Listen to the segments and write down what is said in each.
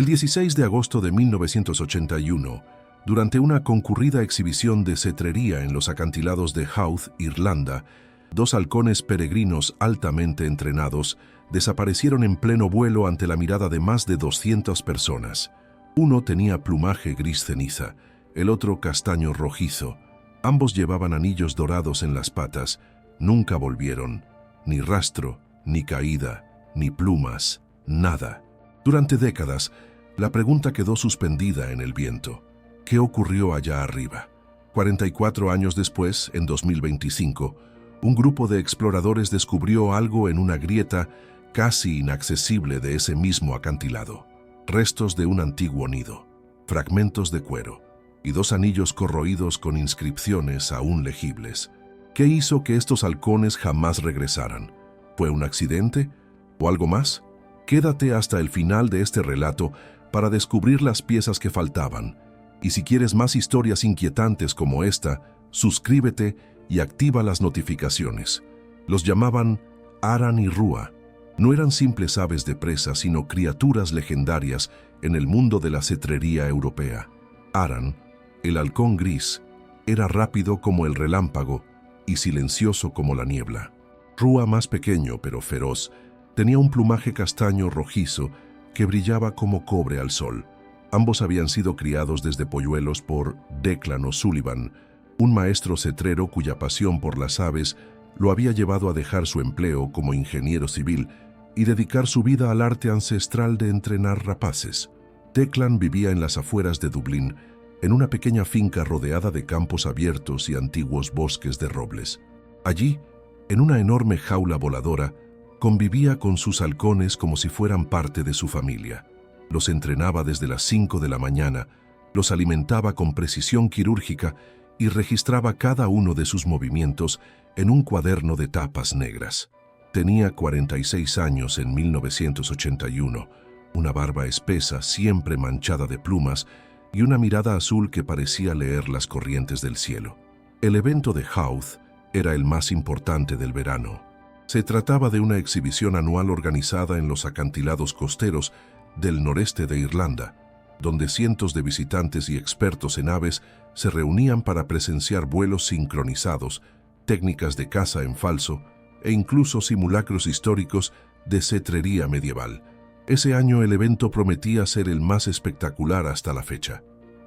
El 16 de agosto de 1981, durante una concurrida exhibición de cetrería en los acantilados de Howth, Irlanda, dos halcones peregrinos altamente entrenados desaparecieron en pleno vuelo ante la mirada de más de 200 personas. Uno tenía plumaje gris ceniza, el otro castaño rojizo. Ambos llevaban anillos dorados en las patas. Nunca volvieron. Ni rastro, ni caída, ni plumas, nada. Durante décadas, la pregunta quedó suspendida en el viento. ¿Qué ocurrió allá arriba? 44 años después, en 2025, un grupo de exploradores descubrió algo en una grieta casi inaccesible de ese mismo acantilado. Restos de un antiguo nido, fragmentos de cuero y dos anillos corroídos con inscripciones aún legibles. ¿Qué hizo que estos halcones jamás regresaran? ¿Fue un accidente o algo más? Quédate hasta el final de este relato para descubrir las piezas que faltaban. Y si quieres más historias inquietantes como esta, suscríbete y activa las notificaciones. Los llamaban Aran y Rua. No eran simples aves de presa, sino criaturas legendarias en el mundo de la cetrería europea. Aran, el halcón gris, era rápido como el relámpago y silencioso como la niebla. Rua, más pequeño pero feroz, tenía un plumaje castaño rojizo que brillaba como cobre al sol. Ambos habían sido criados desde polluelos por Declan O'Sullivan, un maestro cetrero cuya pasión por las aves lo había llevado a dejar su empleo como ingeniero civil y dedicar su vida al arte ancestral de entrenar rapaces. Declan vivía en las afueras de Dublín, en una pequeña finca rodeada de campos abiertos y antiguos bosques de robles. Allí, en una enorme jaula voladora, convivía con sus halcones como si fueran parte de su familia. Los entrenaba desde las 5 de la mañana, los alimentaba con precisión quirúrgica y registraba cada uno de sus movimientos en un cuaderno de tapas negras. Tenía 46 años en 1981, una barba espesa siempre manchada de plumas y una mirada azul que parecía leer las corrientes del cielo. El evento de Howth era el más importante del verano. Se trataba de una exhibición anual organizada en los acantilados costeros del noreste de Irlanda, donde cientos de visitantes y expertos en aves se reunían para presenciar vuelos sincronizados, técnicas de caza en falso e incluso simulacros históricos de cetrería medieval. Ese año el evento prometía ser el más espectacular hasta la fecha.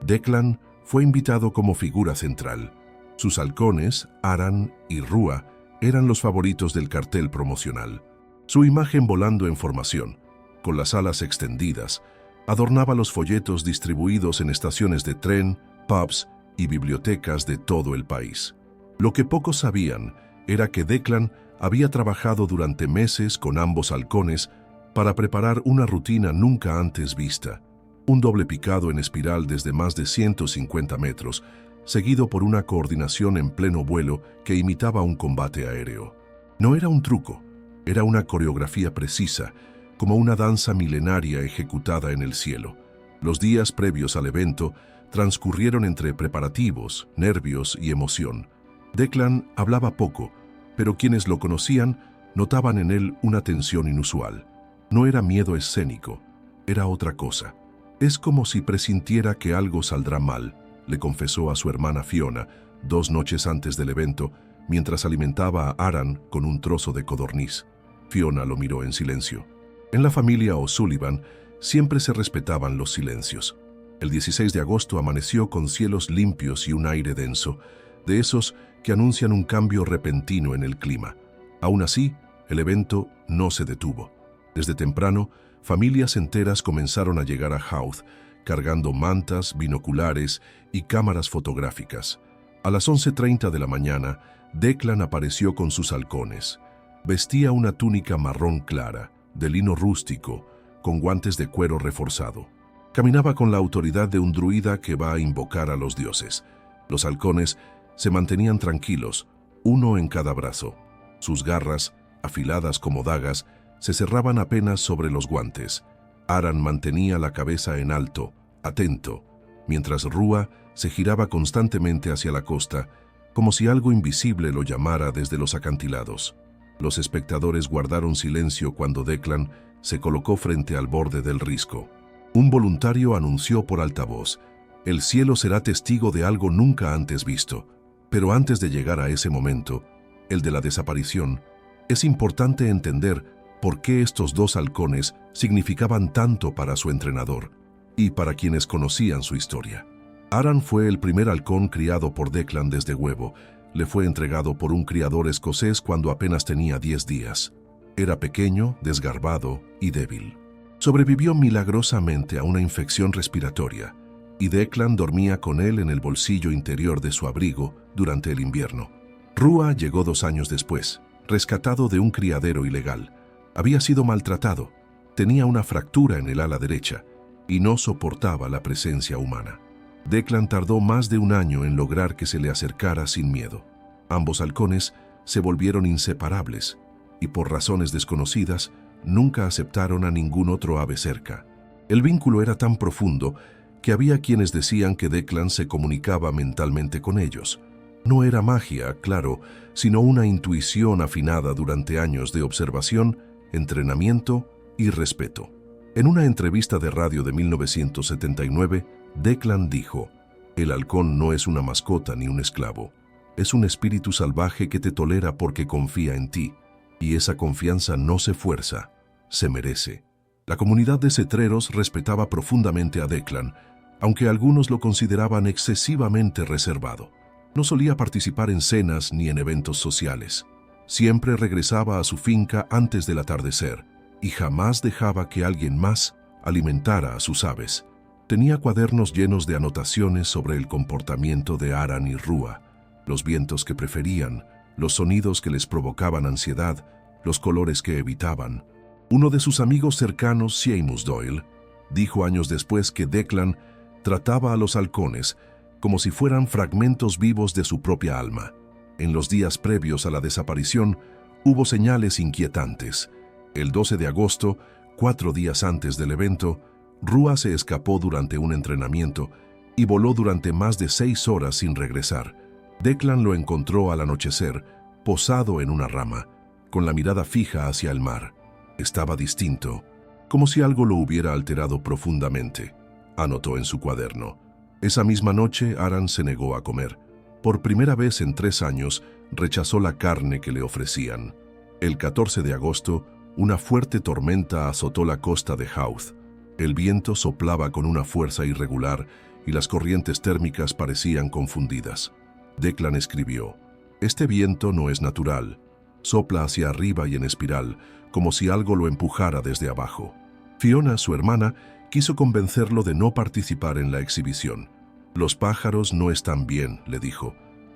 Declan fue invitado como figura central. Sus halcones, Aran y Rua, eran los favoritos del cartel promocional. Su imagen volando en formación, con las alas extendidas, adornaba los folletos distribuidos en estaciones de tren, pubs y bibliotecas de todo el país. Lo que pocos sabían era que Declan había trabajado durante meses con ambos halcones para preparar una rutina nunca antes vista. Un doble picado en espiral desde más de 150 metros, seguido por una coordinación en pleno vuelo que imitaba un combate aéreo. No era un truco, era una coreografía precisa, como una danza milenaria ejecutada en el cielo. Los días previos al evento transcurrieron entre preparativos, nervios y emoción. Declan hablaba poco, pero quienes lo conocían notaban en él una tensión inusual. No era miedo escénico, era otra cosa. Es como si presintiera que algo saldrá mal, le confesó a su hermana Fiona 2 noches antes del evento, mientras alimentaba a Aran con un trozo de codorniz. Fiona lo miró en silencio. En la familia O'Sullivan siempre se respetaban los silencios. El 16 de agosto amaneció con cielos limpios y un aire denso, de esos que anuncian un cambio repentino en el clima. Aún así, el evento no se detuvo. Desde temprano, familias enteras comenzaron a llegar a Howth, cargando mantas, binoculares y cámaras fotográficas. A las 11:30 de la mañana, Declan apareció con sus halcones. Vestía una túnica marrón clara, de lino rústico, con guantes de cuero reforzado. Caminaba con la autoridad de un druida que va a invocar a los dioses. Los halcones se mantenían tranquilos, uno en cada brazo. Sus garras, afiladas como dagas, se cerraban apenas sobre los guantes. Aran mantenía la cabeza en alto, atento, mientras Rua se giraba constantemente hacia la costa, como si algo invisible lo llamara desde los acantilados. Los espectadores guardaron silencio cuando Declan se colocó frente al borde del risco. Un voluntario anunció por altavoz: «El cielo será testigo de algo nunca antes visto». Pero antes de llegar a ese momento, el de la desaparición, es importante entender por qué estos dos halcones significaban tanto para su entrenador y para quienes conocían su historia. Aran fue el primer halcón criado por Declan desde huevo. Le fue entregado por un criador escocés cuando apenas tenía 10 días. Era pequeño, desgarbado y débil. Sobrevivió milagrosamente a una infección respiratoria, y Declan dormía con él en el bolsillo interior de su abrigo durante el invierno. Rua llegó 2 años después, rescatado de un criadero ilegal. Había sido maltratado, tenía una fractura en el ala derecha y no soportaba la presencia humana. Declan tardó más de 1 año en lograr que se le acercara sin miedo. Ambos halcones se volvieron inseparables y por razones desconocidas nunca aceptaron a ningún otro ave cerca. El vínculo era tan profundo que había quienes decían que Declan se comunicaba mentalmente con ellos. No era magia, claro, sino una intuición afinada durante años de observación, entrenamiento y respeto. En una entrevista de radio de 1979, Declan dijo: «El halcón no es una mascota ni un esclavo. Es un espíritu salvaje que te tolera porque confía en ti, y esa confianza no se fuerza, se merece». La comunidad de cetreros respetaba profundamente a Declan, aunque algunos lo consideraban excesivamente reservado. No solía participar en cenas ni en eventos sociales. Siempre regresaba a su finca antes del atardecer y jamás dejaba que alguien más alimentara a sus aves. Tenía cuadernos llenos de anotaciones sobre el comportamiento de Aran y Rua, los vientos que preferían, los sonidos que les provocaban ansiedad, los colores que evitaban. Uno de sus amigos cercanos, Seamus Doyle, dijo años después que Declan trataba a los halcones como si fueran fragmentos vivos de su propia alma. En los días previos a la desaparición, hubo señales inquietantes. El 12 de agosto, 4 días antes del evento, Rua se escapó durante un entrenamiento y voló durante más de 6 horas sin regresar. Declan lo encontró al anochecer, posado en una rama, con la mirada fija hacia el mar. Estaba distinto, como si algo lo hubiera alterado profundamente, anotó en su cuaderno. Esa misma noche, Aran se negó a comer. Por primera vez en 3 años, rechazó la carne que le ofrecían. El 14 de agosto, una fuerte tormenta azotó la costa de Howth. El viento soplaba con una fuerza irregular y las corrientes térmicas parecían confundidas. Declan escribió: «Este viento no es natural. Sopla hacia arriba y en espiral, como si algo lo empujara desde abajo». Fiona, su hermana, quiso convencerlo de no participar en la exhibición. «Los pájaros no están bien», le dijo.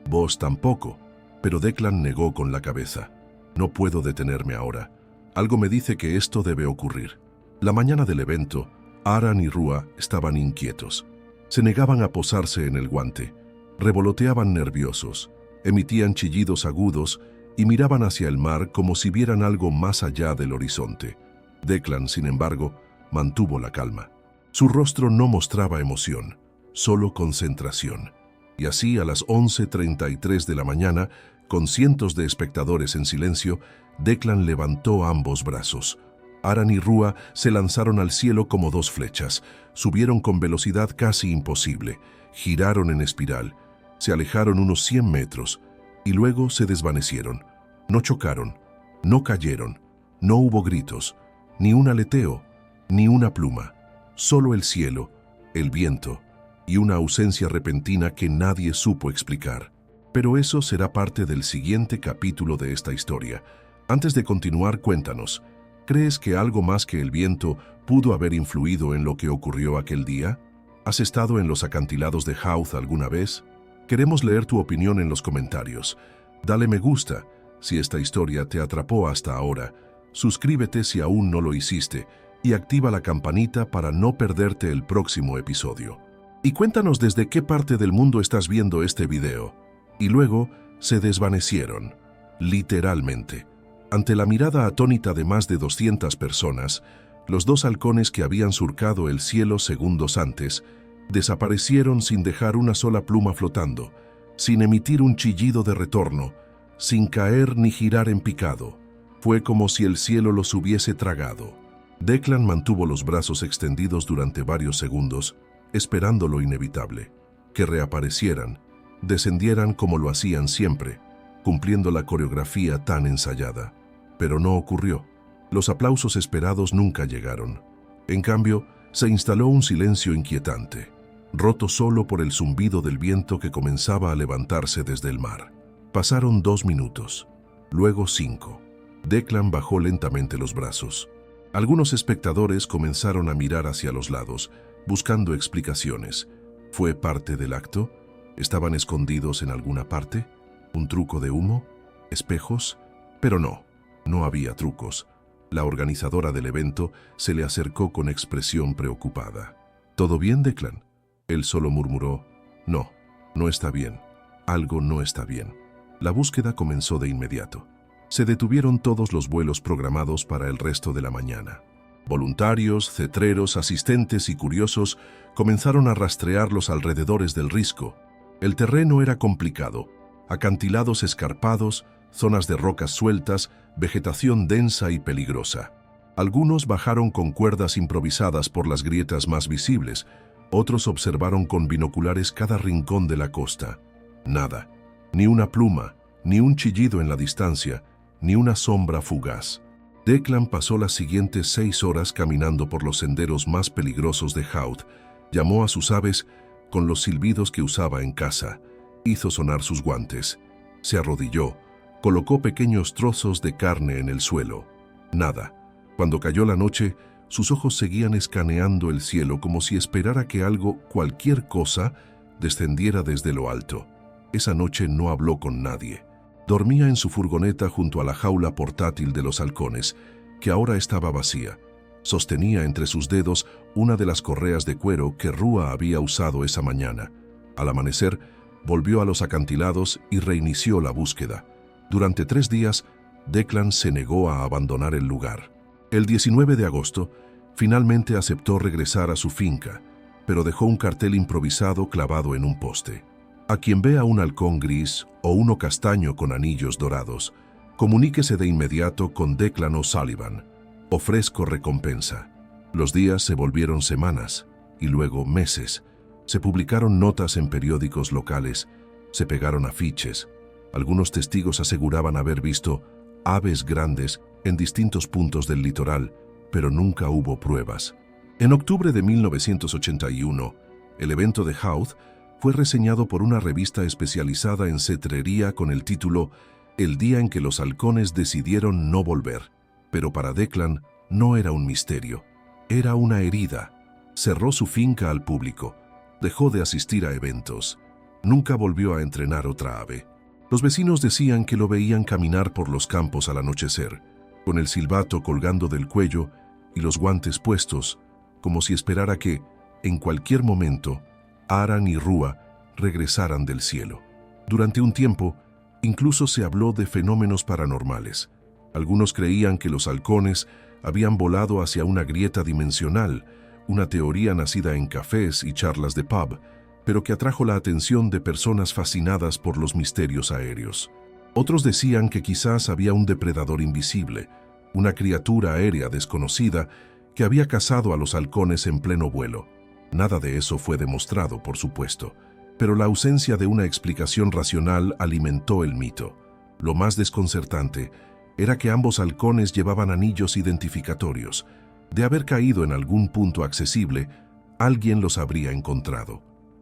«Vos tampoco». Pero Declan negó con la cabeza. «No puedo detenerme ahora. Algo me dice que esto debe ocurrir». La mañana del evento, Aran y Rua estaban inquietos. Se negaban a posarse en el guante. Revoloteaban nerviosos, emitían chillidos agudos y miraban hacia el mar como si vieran algo más allá del horizonte. Declan, sin embargo, mantuvo la calma. Su rostro no mostraba emoción, solo concentración. Y así, a las 11:33 de la mañana, con cientos de espectadores en silencio, Declan levantó ambos brazos. Aran y Rua se lanzaron al cielo como 2 flechas, subieron con velocidad casi imposible, giraron en espiral, se alejaron unos 100 metros y luego se desvanecieron. No chocaron, no cayeron, no hubo gritos, ni un aleteo, ni una pluma, solo el cielo, el viento y una ausencia repentina que nadie supo explicar. Pero eso será parte del siguiente capítulo de esta historia. Antes de continuar, cuéntanos, ¿crees que algo más que el viento pudo haber influido en lo que ocurrió aquel día? ¿Has estado en los acantilados de Howth alguna vez? Queremos leer tu opinión en los comentarios. Dale me gusta si esta historia te atrapó hasta ahora. Suscríbete si aún no lo hiciste y activa la campanita para no perderte el próximo episodio. Y cuéntanos desde qué parte del mundo estás viendo este video. Y luego se desvanecieron, literalmente. Ante la mirada atónita de más de 200 personas, los 2 halcones que habían surcado el cielo segundos antes desaparecieron sin dejar una sola pluma flotando, sin emitir un chillido de retorno, sin caer ni girar en picado. Fue como si el cielo los hubiese tragado. Declan mantuvo los brazos extendidos durante varios segundos, esperando lo inevitable, que reaparecieran, descendieran como lo hacían siempre, cumpliendo la coreografía tan ensayada. Pero no ocurrió. Los aplausos esperados nunca llegaron. En cambio, se instaló un silencio inquietante, roto solo por el zumbido del viento que comenzaba a levantarse desde el mar. Pasaron 2 minutos, luego 5. Declan bajó lentamente los brazos. Algunos espectadores comenzaron a mirar hacia los lados, buscando explicaciones. ¿Fue parte del acto? ¿Estaban escondidos en alguna parte? ¿Un truco de humo? ¿Espejos? Pero no había trucos. La organizadora del evento se le acercó con expresión preocupada. ¿Todo bien, Declan? Él solo murmuró, no está bien. Algo no está bien. La búsqueda comenzó de inmediato. Se detuvieron todos los vuelos programados para el resto de la mañana. Voluntarios, cetreros, asistentes y curiosos comenzaron a rastrear los alrededores del risco. El terreno era complicado. Acantilados escarpados, zonas de rocas sueltas, vegetación densa y peligrosa. Algunos bajaron con cuerdas improvisadas por las grietas más visibles, otros observaron con binoculares cada rincón de la costa. Nada, ni una pluma, ni un chillido en la distancia, ni una sombra fugaz. Declan pasó las siguientes 6 horas caminando por los senderos más peligrosos de Howth. Llamó a sus aves con los silbidos que usaba en casa. Hizo sonar sus guantes. Se arrodilló. Colocó pequeños trozos de carne en el suelo. Nada. Cuando cayó la noche, sus ojos seguían escaneando el cielo como si esperara que algo, cualquier cosa, descendiera desde lo alto. Esa noche no habló con nadie. Dormía en su furgoneta junto a la jaula portátil de los halcones, que ahora estaba vacía. Sostenía entre sus dedos una de las correas de cuero que Rua había usado esa mañana. Al amanecer, volvió a los acantilados y reinició la búsqueda. Durante 3 días, Declan se negó a abandonar el lugar. El 19 de agosto, finalmente aceptó regresar a su finca, pero dejó un cartel improvisado clavado en un poste. A quien vea un halcón gris o uno castaño con anillos dorados, comuníquese de inmediato con Declan O'Sullivan. Ofrezco recompensa. Los días se volvieron semanas y luego meses. Se publicaron notas en periódicos locales, se pegaron afiches. Algunos testigos aseguraban haber visto aves grandes en distintos puntos del litoral, pero nunca hubo pruebas. En octubre de 1981, el evento de Howth fue reseñado por una revista especializada en cetrería con el título El día en que los halcones decidieron no volver. Pero para Declan no era un misterio, era una herida. Cerró su finca al público, dejó de asistir a eventos, nunca volvió a entrenar otra ave. Los vecinos decían que lo veían caminar por los campos al anochecer, con el silbato colgando del cuello y los guantes puestos, como si esperara que, en cualquier momento, Aran y Rua regresaran del cielo. Durante un tiempo, incluso se habló de fenómenos paranormales. Algunos creían que los halcones habían volado hacia una grieta dimensional, una teoría nacida en cafés y charlas de pub, pero que atrajo la atención de personas fascinadas por los misterios aéreos. Otros decían que quizás había un depredador invisible, una criatura aérea desconocida que había cazado a los halcones en pleno vuelo. Nada de eso fue demostrado, por supuesto, pero la ausencia de una explicación racional alimentó el mito. Lo más desconcertante era que ambos halcones llevaban anillos identificatorios. De haber caído en algún punto accesible, alguien los habría encontrado.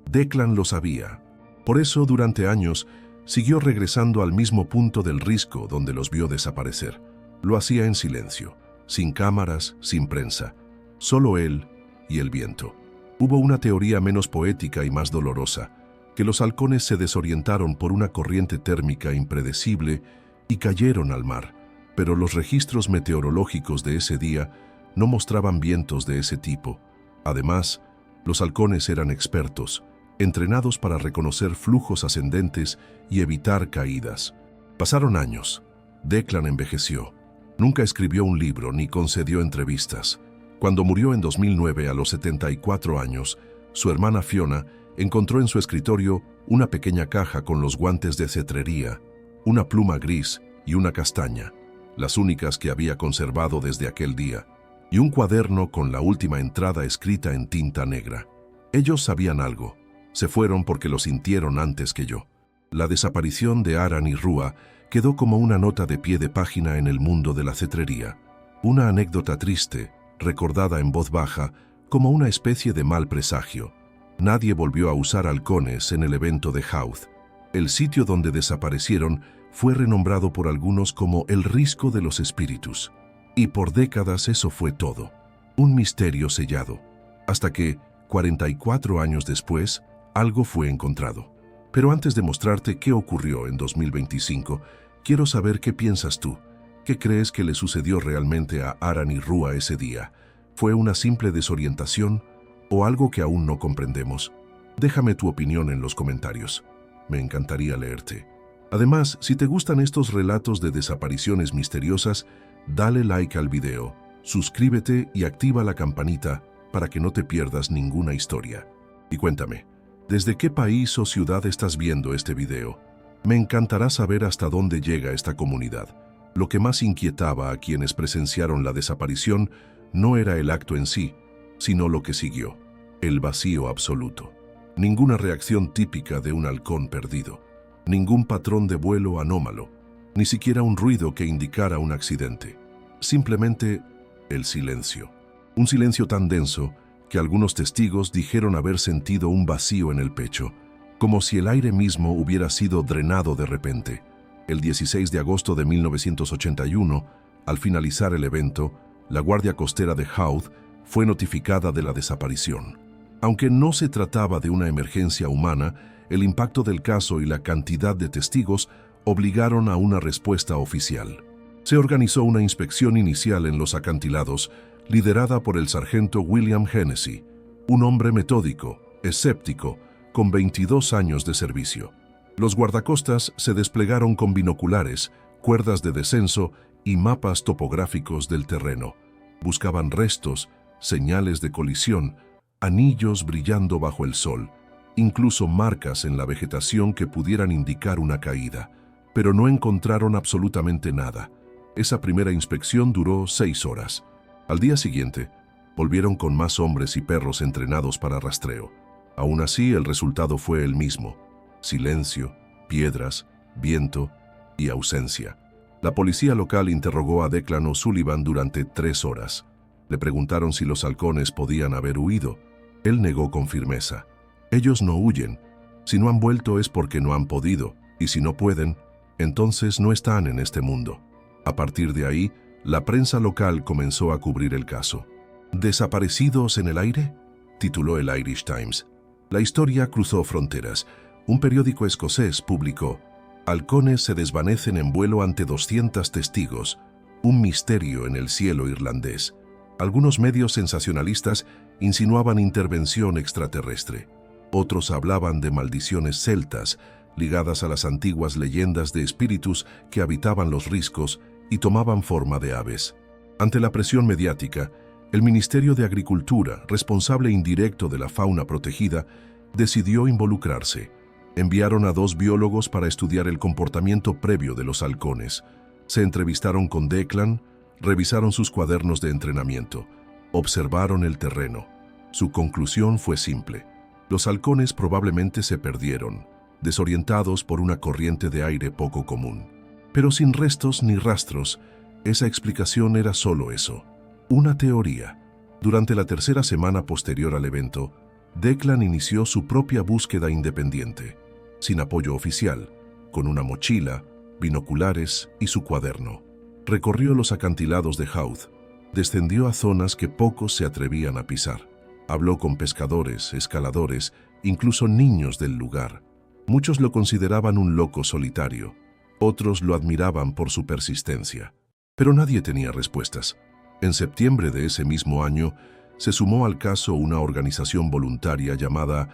Declan lo sabía. Por eso, durante años, siguió regresando al mismo punto del risco donde los vio desaparecer. Lo hacía en silencio, sin cámaras, sin prensa, solo él y el viento. Hubo una teoría menos poética y más dolorosa, que los halcones se desorientaron por una corriente térmica impredecible y cayeron al mar, pero los registros meteorológicos de ese día no mostraban vientos de ese tipo. Además, los halcones eran expertos, entrenados para reconocer flujos ascendentes y evitar caídas. Pasaron años. Declan envejeció. Nunca escribió un libro ni concedió entrevistas. Cuando murió en 2009 a los 74 años, su hermana Fiona encontró en su escritorio una pequeña caja con los guantes de cetrería, una pluma gris y una castaña, las únicas que había conservado desde aquel día. y un cuaderno con la última entrada escrita en tinta negra. Ellos sabían algo. Se fueron porque lo sintieron antes que yo. La desaparición de Aran y Rua quedó como una nota de pie de página en el mundo de la cetrería. Una anécdota triste, recordada en voz baja, como una especie de mal presagio. Nadie volvió a usar halcones en el evento de Howth. El sitio donde desaparecieron fue renombrado por algunos como el Risco de los Espíritus. Y por décadas eso fue todo. Un misterio sellado. Hasta que, 44 años después, algo fue encontrado. Pero antes de mostrarte qué ocurrió en 2025, quiero saber qué piensas tú. ¿Qué crees que le sucedió realmente a Aran y Rua ese día? ¿Fue una simple desorientación o algo que aún no comprendemos? Déjame tu opinión en los comentarios. Me encantaría leerte. Además, si te gustan estos relatos de desapariciones misteriosas, dale like al video, suscríbete y activa la campanita para que no te pierdas ninguna historia. Y cuéntame, ¿desde qué país o ciudad estás viendo este video? Me encantará saber hasta dónde llega esta comunidad. Lo que más inquietaba a quienes presenciaron la desaparición no era el acto en sí, sino lo que siguió, el vacío absoluto. Ninguna reacción típica de un halcón perdido, ningún patrón de vuelo anómalo, ni siquiera un ruido que indicara un accidente. Simplemente el silencio. Un silencio tan denso que algunos testigos dijeron haber sentido un vacío en el pecho, como si el aire mismo hubiera sido drenado de repente. El 16 de agosto de 1981, al finalizar el evento, la Guardia Costera de Howth fue notificada de la desaparición. Aunque no se trataba de una emergencia humana, el impacto del caso y la cantidad de testigos obligaron a una respuesta oficial. Se organizó una inspección inicial en los acantilados, liderada por el sargento William Hennessy, un hombre metódico, escéptico, con 22 años de servicio. Los guardacostas se desplegaron con binoculares, cuerdas de descenso y mapas topográficos del terreno. Buscaban restos, señales de colisión, anillos brillando bajo el sol, incluso marcas en la vegetación que pudieran indicar una caída, pero no encontraron absolutamente nada. Esa primera inspección duró 6 horas. Al día siguiente, volvieron con más hombres y perros entrenados para rastreo. Aún así, el resultado fue el mismo: silencio, piedras, viento y ausencia. La policía local interrogó a Declan O'Sullivan durante 3 horas. Le preguntaron si los halcones podían haber huido. Él negó con firmeza. Ellos no huyen. Si no han vuelto es porque no han podido, y si no pueden, entonces no están en este mundo. A partir de ahí, la prensa local comenzó a cubrir el caso. ¿Desaparecidos en el aire?, tituló el Irish Times. La historia cruzó fronteras. Un periódico escocés publicó: halcones se desvanecen en vuelo ante 200 testigos. Un misterio en el cielo irlandés. Algunos medios sensacionalistas insinuaban intervención extraterrestre. Otros hablaban de maldiciones celtas, ligadas a las antiguas leyendas de espíritus que habitaban los riscos y tomaban forma de aves. Ante la presión mediática, el Ministerio de Agricultura, responsable indirecto de la fauna protegida, decidió involucrarse. Enviaron a 2 biólogos para estudiar el comportamiento previo de los halcones. Se entrevistaron con Declan, revisaron sus cuadernos de entrenamiento, observaron el terreno. Su conclusión fue simple: los halcones probablemente se perdieron, desorientados por una corriente de aire poco común. Pero sin restos ni rastros, esa explicación era solo eso: una teoría. Durante la tercera semana posterior al evento, Declan inició su propia búsqueda independiente, sin apoyo oficial, con una mochila, binoculares y su cuaderno. Recorrió los acantilados de Howth, descendió a zonas que pocos se atrevían a pisar. Habló con pescadores, escaladores, incluso niños del lugar. Muchos lo consideraban un loco solitario, otros lo admiraban por su persistencia. Pero nadie tenía respuestas. En septiembre de ese mismo año, se sumó al caso una organización voluntaria llamada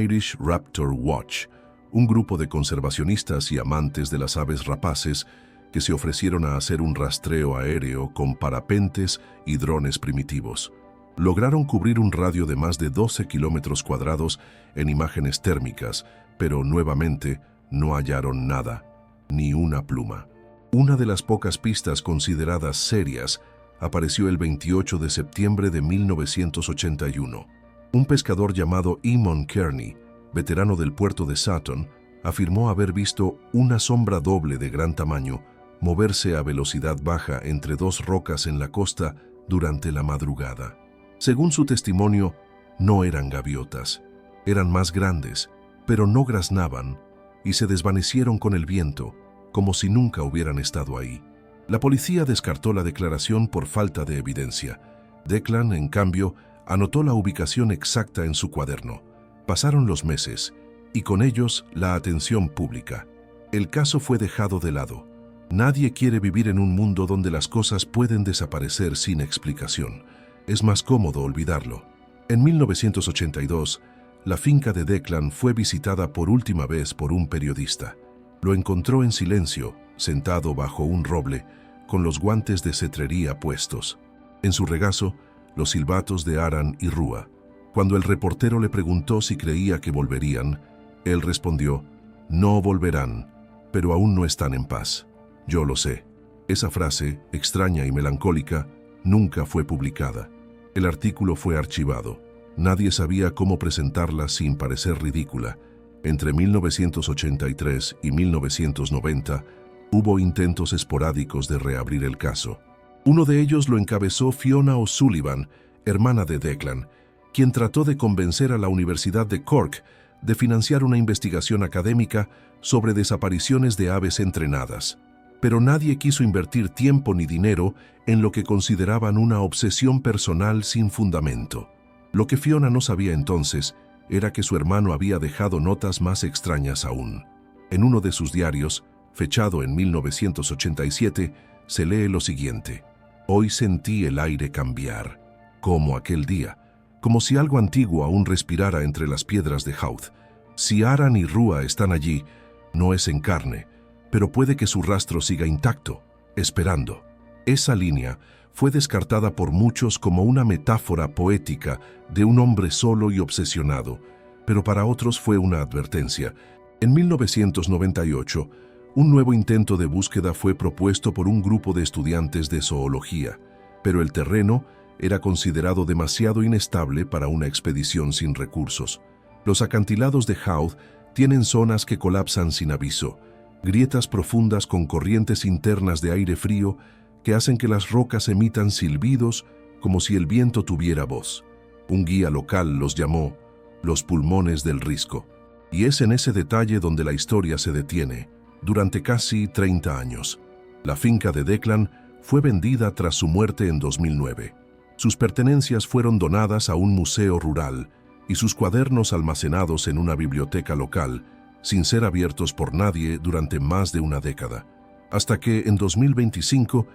Irish Raptor Watch, un grupo de conservacionistas y amantes de las aves rapaces que se ofrecieron a hacer un rastreo aéreo con parapentes y drones primitivos. Lograron cubrir un radio de más de 12 kilómetros cuadrados en imágenes térmicas, pero nuevamente no hallaron nada, ni una pluma. Una de las pocas pistas consideradas serias apareció el 28 de septiembre de 1981. Un pescador llamado Eamon Kearney, veterano del puerto de Sutton, afirmó haber visto una sombra doble de gran tamaño moverse a velocidad baja entre dos rocas en la costa durante la madrugada. Según su testimonio, no eran gaviotas, eran más grandes, pero no graznaban y se desvanecieron con el viento, como si nunca hubieran estado ahí. La policía descartó la declaración por falta de evidencia. Declan, en cambio, anotó la ubicación exacta en su cuaderno. Pasaron los meses, y con ellos la atención pública. El caso fue dejado de lado. Nadie quiere vivir en un mundo donde las cosas pueden desaparecer sin explicación. Es más cómodo olvidarlo. En 1982, la finca de Declan fue visitada por última vez por un periodista. Lo encontró en silencio, sentado bajo un roble, con los guantes de cetrería puestos. En su regazo, los silbatos de Aran y Rúa. Cuando el reportero le preguntó si creía que volverían, él respondió: «No volverán, pero aún no están en paz. Yo lo sé». Esa frase, extraña y melancólica, nunca fue publicada. El artículo fue archivado. Nadie sabía cómo presentarla sin parecer ridícula. Entre 1983 y 1990, hubo intentos esporádicos de reabrir el caso. Uno de ellos lo encabezó Fiona O'Sullivan, hermana de Declan, quien trató de convencer a la Universidad de Cork de financiar una investigación académica sobre desapariciones de aves entrenadas. Pero nadie quiso invertir tiempo ni dinero en lo que consideraban una obsesión personal sin fundamento. Lo que Fiona no sabía entonces era que su hermano había dejado notas más extrañas aún. En uno de sus diarios, fechado en 1987, se lee lo siguiente: «Hoy sentí el aire cambiar, como aquel día, como si algo antiguo aún respirara entre las piedras de Howth. Si Aran y Rúa están allí, no es en carne, pero puede que su rastro siga intacto, esperando». Esa línea fue descartada por muchos como una metáfora poética de un hombre solo y obsesionado, pero para otros fue una advertencia. En 1998, un nuevo intento de búsqueda fue propuesto por un grupo de estudiantes de zoología, pero el terreno era considerado demasiado inestable para una expedición sin recursos. Los acantilados de Howth tienen zonas que colapsan sin aviso, grietas profundas con corrientes internas de aire frío que hacen que las rocas emitan silbidos como si el viento tuviera voz. Un guía local los llamó los pulmones del risco. Y es en ese detalle donde la historia se detiene. Durante casi 30 años, la finca de Declan fue vendida tras su muerte en 2009. Sus pertenencias fueron donadas a un museo rural y sus cuadernos almacenados en una biblioteca local, sin ser abiertos por nadie durante más de una década. Hasta que, en 2025,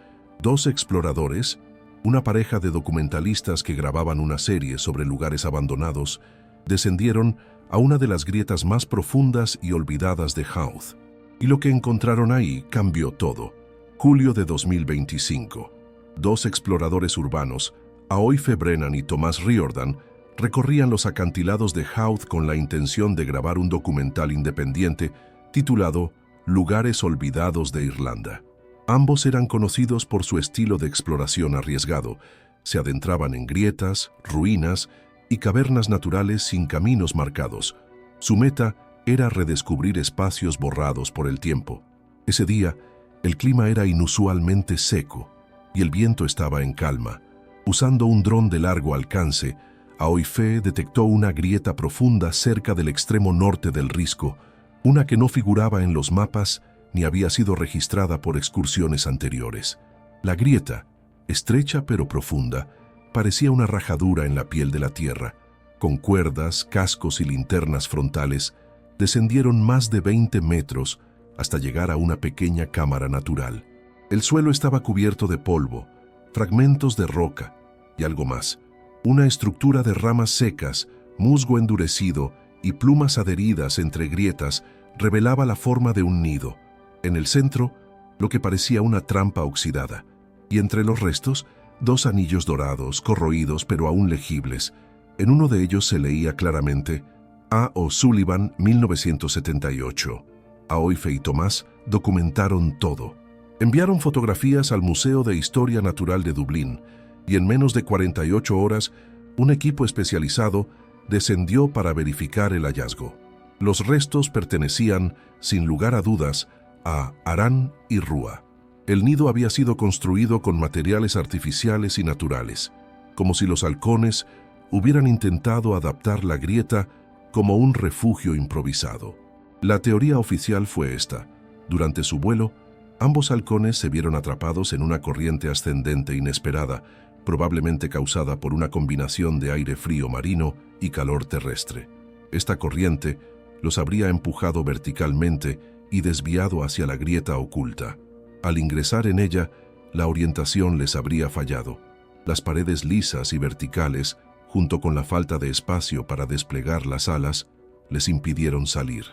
dos exploradores, una pareja de documentalistas que grababan una serie sobre lugares abandonados, descendieron a una de las grietas más profundas y olvidadas de Howth. Y lo que encontraron ahí cambió todo. Julio de 2025. Dos exploradores urbanos, Aoife Brennan y Thomas Riordan, recorrían los acantilados de Howth con la intención de grabar un documental independiente titulado Lugares olvidados de Irlanda. Ambos eran conocidos por su estilo de exploración arriesgado. Se adentraban en grietas, ruinas y cavernas naturales sin caminos marcados. Su meta era redescubrir espacios borrados por el tiempo. Ese día, el clima era inusualmente seco y el viento estaba en calma. Usando un dron de largo alcance, Aoife detectó una grieta profunda cerca del extremo norte del risco, una que no figuraba en los mapas ni había sido registrada por excursiones anteriores. La grieta, estrecha pero profunda, parecía una rajadura en la piel de la tierra. Con cuerdas, cascos y linternas frontales, descendieron más de 20 metros hasta llegar a una pequeña cámara natural. El suelo estaba cubierto de polvo, fragmentos de roca y algo más. Una estructura de ramas secas, musgo endurecido y plumas adheridas entre grietas revelaba la forma de un nido. En el centro, lo que parecía una trampa oxidada, y entre los restos, dos anillos dorados, corroídos pero aún legibles. En uno de ellos se leía claramente: A. O'Sullivan, 1978. Aoife y Tomás documentaron todo. Enviaron fotografías al Museo de Historia Natural de Dublín y en menos de 48 horas, un equipo especializado descendió para verificar el hallazgo. Los restos pertenecían, sin lugar a dudas, a Aran y Rua. El nido había sido construido con materiales artificiales y naturales, como si los halcones hubieran intentado adaptar la grieta como un refugio improvisado. La teoría oficial fue esta. Durante su vuelo, ambos halcones se vieron atrapados en una corriente ascendente inesperada, probablemente causada por una combinación de aire frío marino y calor terrestre. Esta corriente los habría empujado verticalmente y desviado hacia la grieta oculta. Al ingresar en ella, la orientación les habría fallado. Las paredes lisas y verticales, junto con la falta de espacio para desplegar las alas, les impidieron salir.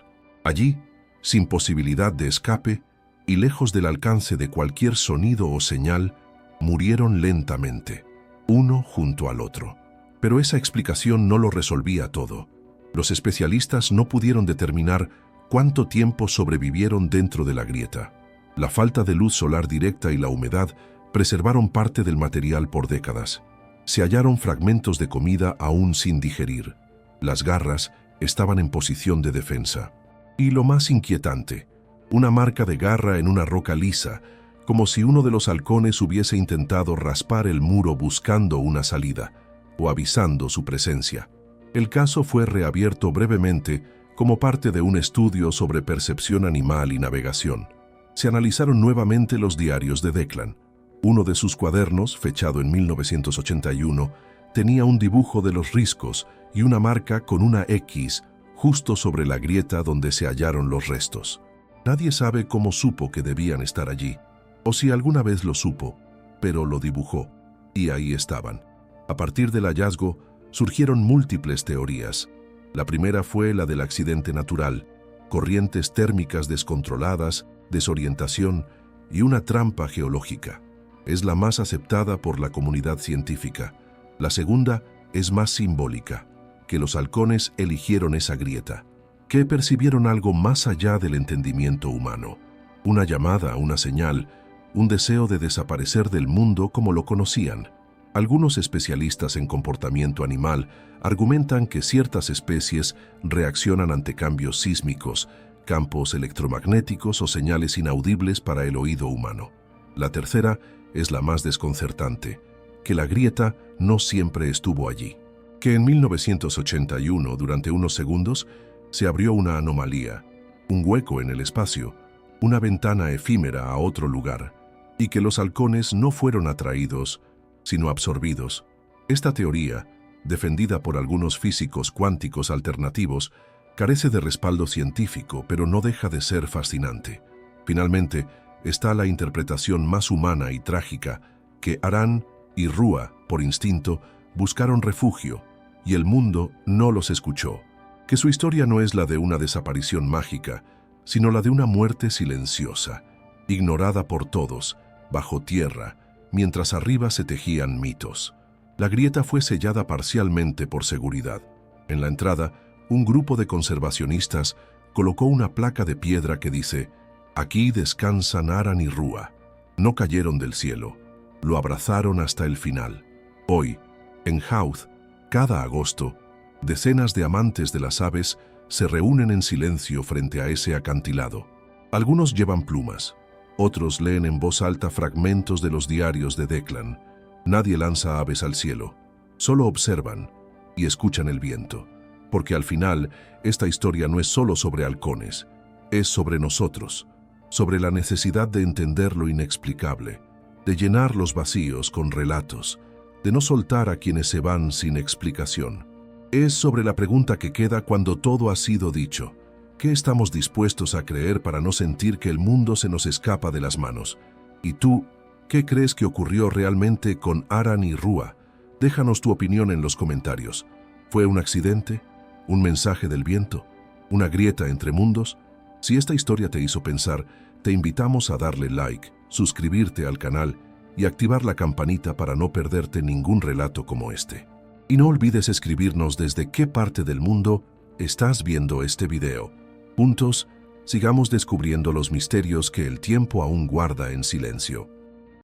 Allí, sin posibilidad de escape y lejos del alcance de cualquier sonido o señal, murieron lentamente, uno junto al otro. Pero esa explicación no lo resolvía todo. Los especialistas no pudieron determinar cuánto tiempo sobrevivieron dentro de la grieta. La falta de luz solar directa y la humedad preservaron parte del material por décadas. Se hallaron fragmentos de comida aún sin digerir. Las garras estaban en posición de defensa. Y lo más inquietante, una marca de garra en una roca lisa, como si uno de los halcones hubiese intentado raspar el muro buscando una salida o avisando su presencia. El caso fue reabierto brevemente como parte de un estudio sobre percepción animal y navegación. Se analizaron nuevamente los diarios de Declan. Uno de sus cuadernos, fechado en 1981, tenía un dibujo de los riscos y una marca con una X justo sobre la grieta donde se hallaron los restos. Nadie sabe cómo supo que debían estar allí, o si alguna vez lo supo, pero lo dibujó, y ahí estaban. A partir del hallazgo, surgieron múltiples teorías. La primera fue la del accidente natural, corrientes térmicas descontroladas, desorientación y una trampa geológica. Es la más aceptada por la comunidad científica. La segunda es más simbólica, que los halcones eligieron esa grieta, que percibieron algo más allá del entendimiento humano. Una llamada, una señal, un deseo de desaparecer del mundo como lo conocían. Algunos especialistas en comportamiento animal argumentan que ciertas especies reaccionan ante cambios sísmicos, campos electromagnéticos o señales inaudibles para el oído humano. La tercera es la más desconcertante, que la grieta no siempre estuvo allí. Que en 1981, durante unos segundos, se abrió una anomalía, un hueco en el espacio, una ventana efímera a otro lugar, y que los halcones no fueron atraídos, sino absorbidos. Esta teoría, defendida por algunos físicos cuánticos alternativos, carece de respaldo científico, pero no deja de ser fascinante. Finalmente, está la interpretación más humana y trágica, que Aran y Rua, por instinto, buscaron refugio, y el mundo no los escuchó. Que su historia no es la de una desaparición mágica, sino la de una muerte silenciosa, ignorada por todos, bajo tierra, mientras arriba se tejían mitos. La grieta fue sellada parcialmente por seguridad. En la entrada, un grupo de conservacionistas colocó una placa de piedra que dice: «Aquí descansan Aran y Rua». No cayeron del cielo, lo abrazaron hasta el final. Hoy, en Howth, cada agosto, decenas de amantes de las aves se reúnen en silencio frente a ese acantilado. Algunos llevan plumas, otros leen en voz alta fragmentos de los diarios de Declan. Nadie lanza aves al cielo, solo observan y escuchan el viento. Porque al final, esta historia no es solo sobre halcones, es sobre nosotros, sobre la necesidad de entender lo inexplicable, de llenar los vacíos con relatos, de no soltar a quienes se van sin explicación. Es sobre la pregunta que queda cuando todo ha sido dicho. ¿Qué estamos dispuestos a creer para no sentir que el mundo se nos escapa de las manos? ¿Y tú, qué crees que ocurrió realmente con Aran y Rua? Déjanos tu opinión en los comentarios. ¿Fue un accidente? ¿Un mensaje del viento? ¿Una grieta entre mundos? Si esta historia te hizo pensar, te invitamos a darle like, suscribirte al canal y activar la campanita para no perderte ningún relato como este. Y no olvides escribirnos desde qué parte del mundo estás viendo este video. Juntos, sigamos descubriendo los misterios que el tiempo aún guarda en silencio.